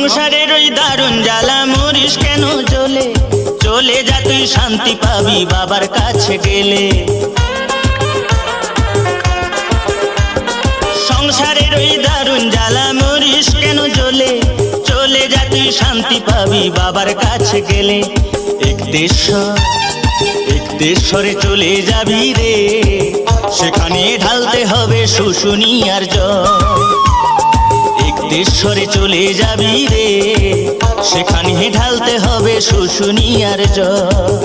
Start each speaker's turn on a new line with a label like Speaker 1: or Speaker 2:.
Speaker 1: সংসারের ওই দারুণ জ্বালা মরিস কেন জ্বলে, চলে যা তুই শান্তি পাবি বাবার কাছে গেলে। সংসারের ওই দারুণ জ্বালা মরিস কেন জ্বলে, চলে যা তুই শান্তি পাবি বাবার কাছে গেলে। একতেশ্বরে চলে যাবি রে, সেখানে ঢালতে হবে শুশুনিয়ার জল। একতেশ্বরে চলে যাবি রে, সেখানে ঢালতে হবে শুশুনিয়ার জল।